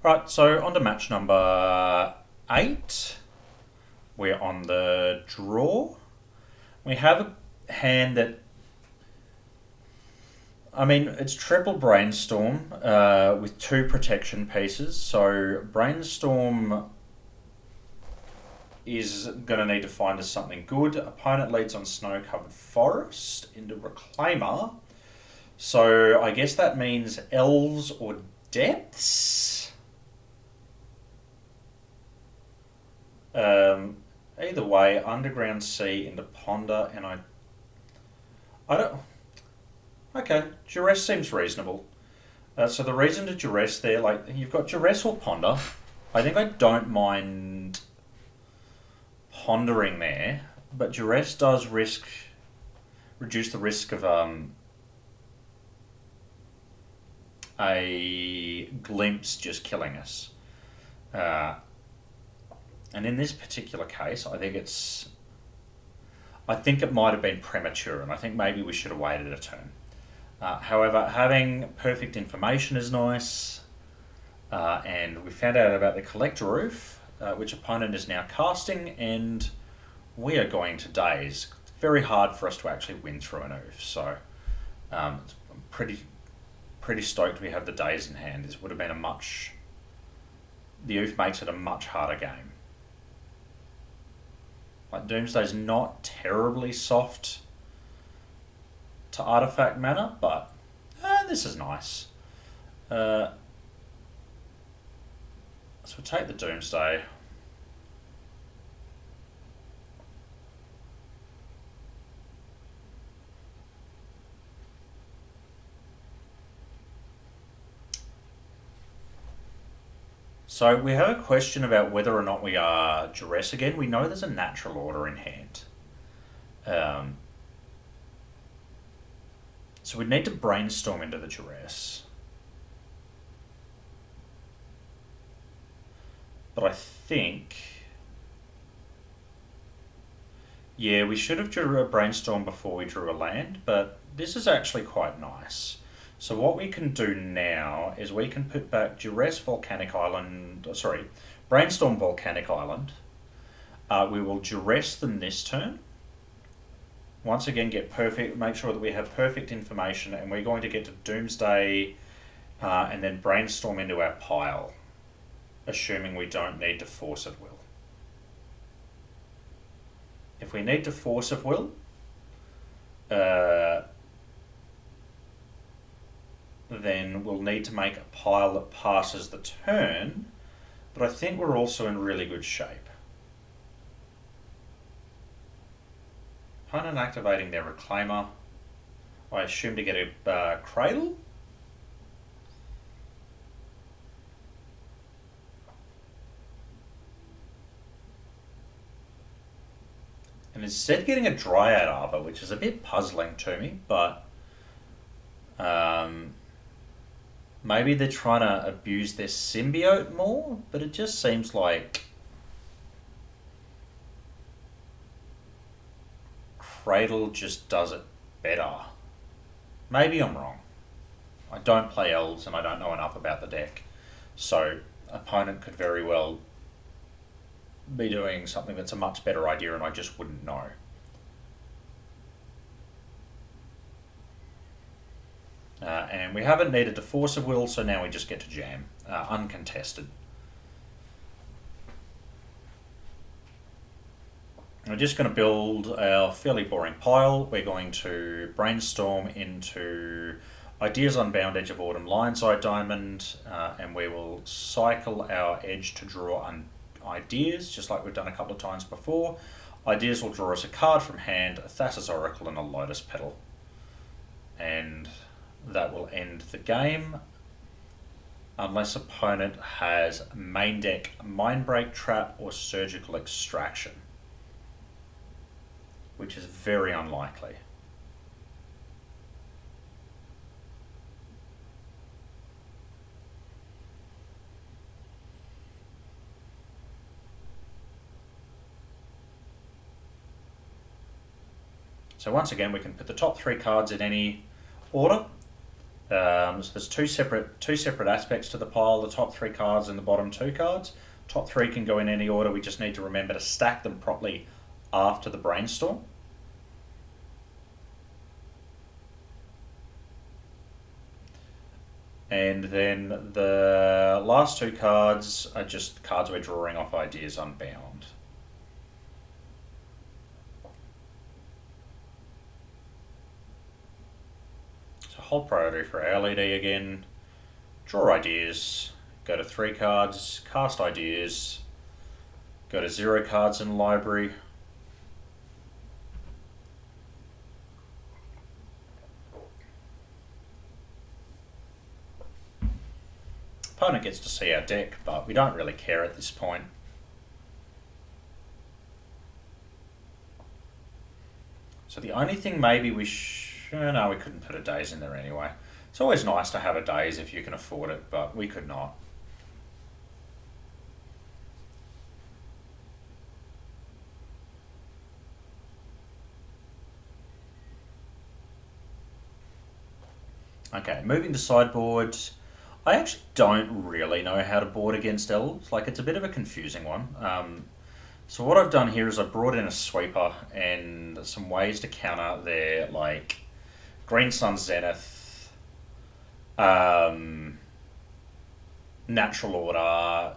Right, so on to match number 8. We're on the draw. We have a hand that, I mean, it's triple brainstorm with 2 protection pieces. So brainstorm is going to need to find us something good. Opponent leads on snow covered forest into reclaimer. So I guess that means elves or depths. Um, Either way, underground sea into ponder, and I don't. Okay, duress seems reasonable. So the reason to duress there, like you've got duress or ponder. I think I don't mind pondering there, but duress does reduce the risk of a glimpse just killing us. Uh, and in this particular case, I think it might have been premature, and I think maybe we should have waited a turn. However, having perfect information is nice, and we found out about the collector roof, which opponent is now casting, and we are going to daze. It's very hard for us to actually win through an oof, so I'm pretty stoked we have the daze in hand. This would have been the oof makes it a much harder game. Like Doomsday's not terribly soft to artifact mana, but this is nice. Uh, so we'll take the Doomsday. So we have a question about whether or not we are duress again. We know there's a natural order in hand. Um, so we'd need to brainstorm into the duress. But I think, yeah, we should have drew a brainstorm before we drew a land, but this is actually quite nice. So what we can do now is we can put back duress volcanic island, sorry, brainstorm volcanic island. We will duress them this turn. Once again, make sure that we have perfect information, and we're going to get to Doomsday and then brainstorm into our pile, assuming we don't need to force of will. If we need to force of will, then we'll need to make a pile that passes the turn, but I think we're also in really good shape. Opponent activating their reclaimer. I assume to get a cradle. And instead getting a Dryad Arbor, which is a bit puzzling to me, but maybe they're trying to abuse their symbiote more, but it just seems like Cradle just does it better. Maybe I'm wrong. I don't play Elves and I don't know enough about the deck. So, opponent could very well be doing something that's a much better idea and I just wouldn't know. And we haven't needed to force a will, so now we just get to jam. Uncontested. We're just going to build our fairly boring pile. We're going to brainstorm into ideas on Bound Edge of Autumn Lionside Diamond, and we will cycle our edge to draw ideas, just like we've done a couple of times before. Ideas will draw us a card from hand, a Thassa's Oracle, and a Lotus Petal. And that will end the game, unless opponent has main deck Mindbreak Trap or Surgical Extraction, which is very unlikely. So once again, we can put the top 3 cards in any order. So there's two separate aspects to the pile: the top three cards and the bottom two cards. Top three can go in any order. We just need to remember to stack them properly after the brainstorm. And then the last two cards are just cards we're drawing off ideas unbound. So hold priority for our LED again, draw ideas, go to 3 cards, cast ideas, go to 0 cards in the library. Opponent gets to see our deck, but we don't really care at this point. So the only thing maybe no, we couldn't put a daze in there anyway. It's always nice to have a daze if you can afford it, but we could not. Okay, moving to sideboard. I actually don't really know how to board against elves. Like, it's a bit of a confusing one. So what I've done here is I brought in a sweeper and some ways to counter their, like, Green Sun Zenith, Natural Order,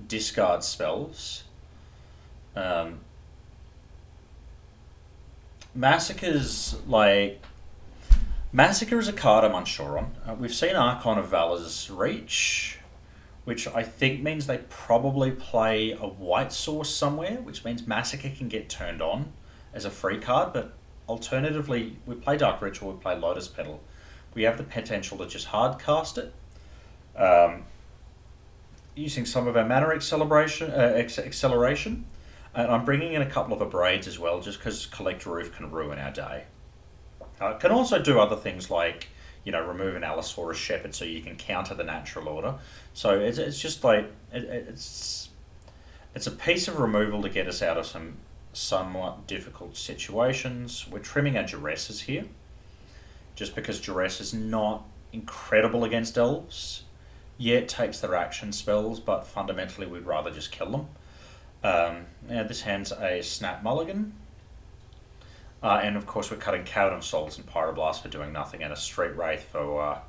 discard spells. Um, Massacre's, like, Massacre is a card I'm unsure on. We've seen Archon of Valor's Reach, which I think means they probably play a white source somewhere, which means Massacre can get turned on as a free card, but alternatively, we play Dark Ritual, we play Lotus Petal. We have the potential to just hard cast it. Using some of our mana acceleration, and I'm bringing in a couple of Abrades as well, just because Collect Roof can ruin our day. It can also do other things like, remove an Allosaurus Shepherd so you can counter the Natural Order. So it's just like, it's a piece of removal to get us out of some somewhat difficult situations. We're trimming our Duresses here, just because Duress is not incredible against elves. Yeah, it takes their action spells, but fundamentally we'd rather just kill them. Now this hand's a Snap Mulligan. And of course we're cutting Cavern of Souls and Pyroblast for doing nothing, and a Street Wraith for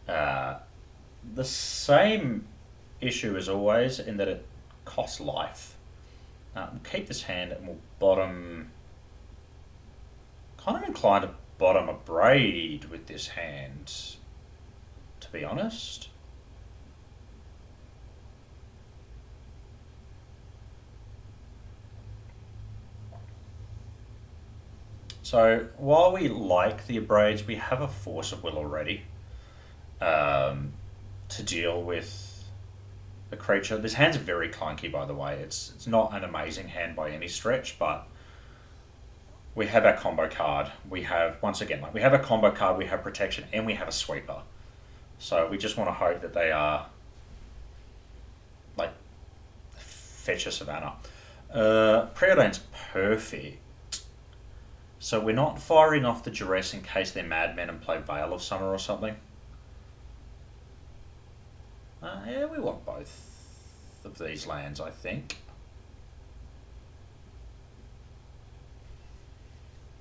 the same issue as always, in that it costs life. We'll keep this hand and we'll bottom... Kind of inclined to bottom a Braid with this hand, to be honest. So while we like the Abrades, we have a Force of Will already to deal with the creature. This hand's very clunky, by the way. It's not an amazing hand by any stretch, but we have our combo card. We have, once again, we have a combo card, we have protection, and we have a sweeper. So we just want to hope that they are, fetch a Savannah. Preordain's perfect. So we're not firing off the Duress in case they're madmen and play Veil of Summer or something. Yeah, we want both of these lands, I think.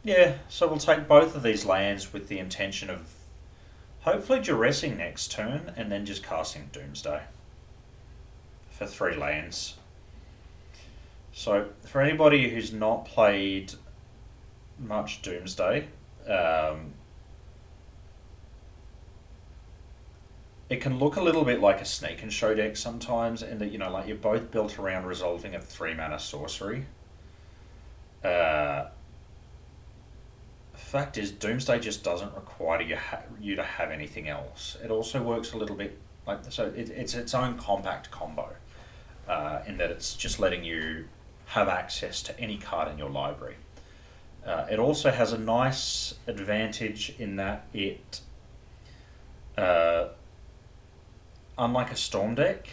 Yeah, so we'll take both of these lands with the intention of hopefully Duressing next turn and then just casting Doomsday for 3 lands. So for anybody who's not played much Doomsday, it can look a little bit like a Sneak and Show deck sometimes, in that you're both built around resolving a 3 mana sorcery. Fact is, Doomsday just doesn't require you to have anything else. It also works a little bit it's its own compact combo, in that it's just letting you have access to any card in your library. It also has a nice advantage in that it, unlike a Storm deck,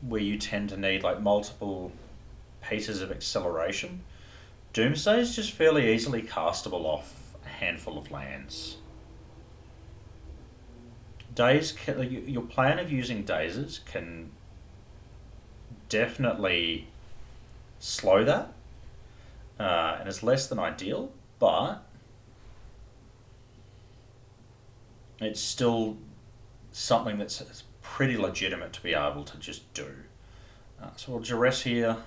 where you tend to need multiple pieces of acceleration, Doomsday is just fairly easily castable off a handful of lands. your plan of using dazes can definitely slow that, and it's less than ideal, but it's still something that's pretty legitimate to be able to just do. So we'll duress here.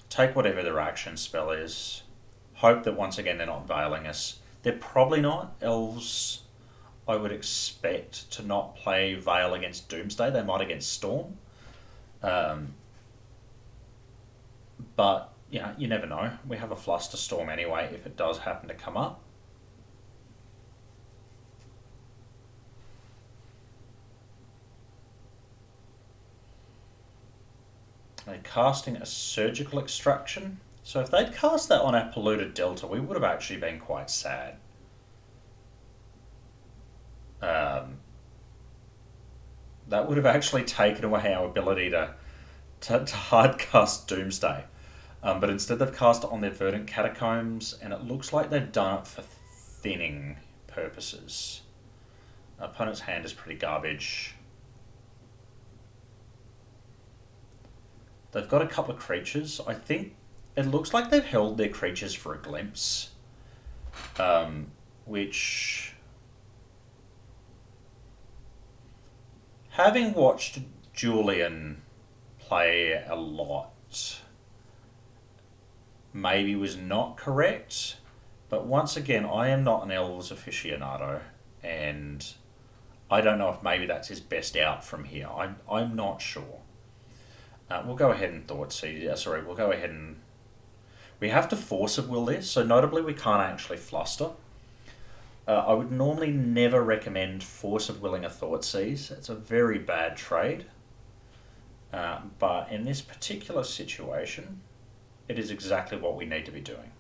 Take whatever their action spell is. Hope that once again they're not veiling us. They're probably not. Elves, I would expect to not play Veil against Doomsday. They might against Storm. But, you never know. We have a Fluster Storm anyway if it does happen to come up. They're casting a Surgical Extraction. So if they'd cast that on our Polluted Delta, we would have actually been quite sad. That would have actually taken away our ability to hard cast Doomsday. But instead they've cast it on their Verdant Catacombs, and it looks like they've done it for thinning purposes. Opponent's hand is pretty garbage. They've got a couple of creatures. I think it looks like they've held their creatures for a glimpse. Which, having watched Julian play a lot, maybe was not correct. But once again, I am not an Elves aficionado, and I don't know if maybe that's his best out from here. I'm not sure. We'll go ahead and we'll go ahead and... We have to Force of Will this, so notably we can't actually Fluster. I would normally never recommend Force of Willing a Thoughtseize. It's a very bad trade. But in this particular situation, it is exactly what we need to be doing.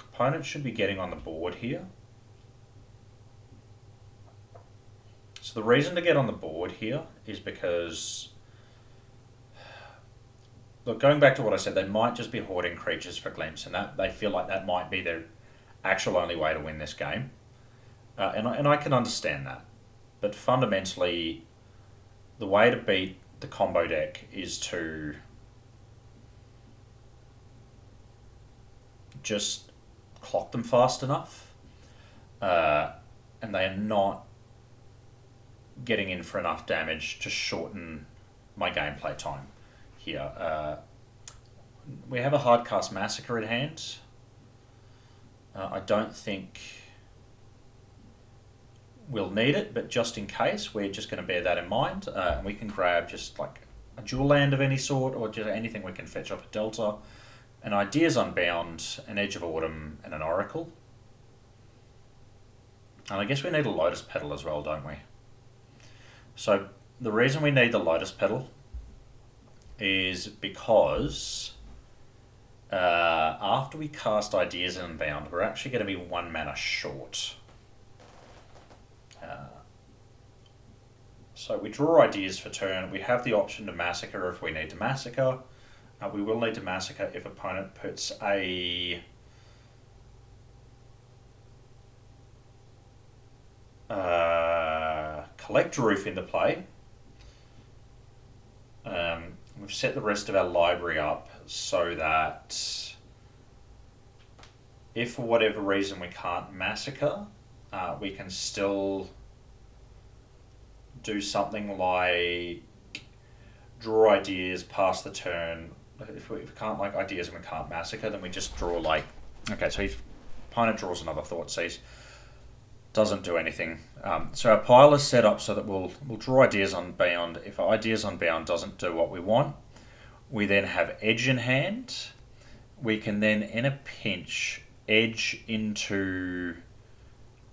Opponent should be getting on the board here. So the reason to get on the board here is because, look, going back to what I said, they might just be hoarding creatures for glimpse, and that they feel like that might be their actual only way to win this game. And I can understand that. But fundamentally, the way to beat the combo deck is to just clock them fast enough, and they are not getting in for enough damage to shorten my gameplay time here. We have a Hardcast Massacre at hand. I don't think we'll need it, but just in case, we're just going to bear that in mind. And we can grab just like a dual land of any sort, or just anything we can fetch off a Delta. An Ideas Unbound, an Edge of Autumn, and an Oracle. And I guess we need a Lotus Petal as well, don't we? So the reason we need the Lotus Petal is because after we cast Ideas Unbound, we're actually going to be 1 mana short. So we draw Ideas for turn. We have the option to Massacre if we need to Massacre. We will need to Massacre if opponent puts a Collect Roof into play. We've set the rest of our library up so that if for whatever reason we can't Massacre, we can still do something like draw Ideas, pass the turn. If we can't like Ideas and we can't Massacre, then we just draw like... Okay, so if opponent draws another Thoughtseize, doesn't do anything. So our pile is set up so that we'll draw Ideas Unbound. If our Ideas Unbound doesn't do what we want, we then have Edge in hand. We can then, in a pinch, Edge into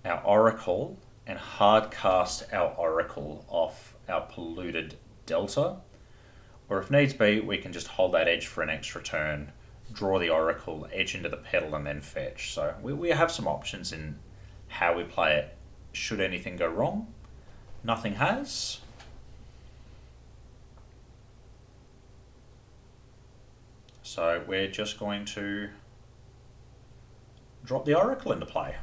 our Oracle and hard cast our Oracle off our Polluted Delta. Or if needs be, we can just hold that Edge for an extra turn, draw the Oracle, Edge into the Petal, and then fetch. So we have some options in how we play it should anything go wrong. Nothing has. So we're just going to drop the Oracle into play.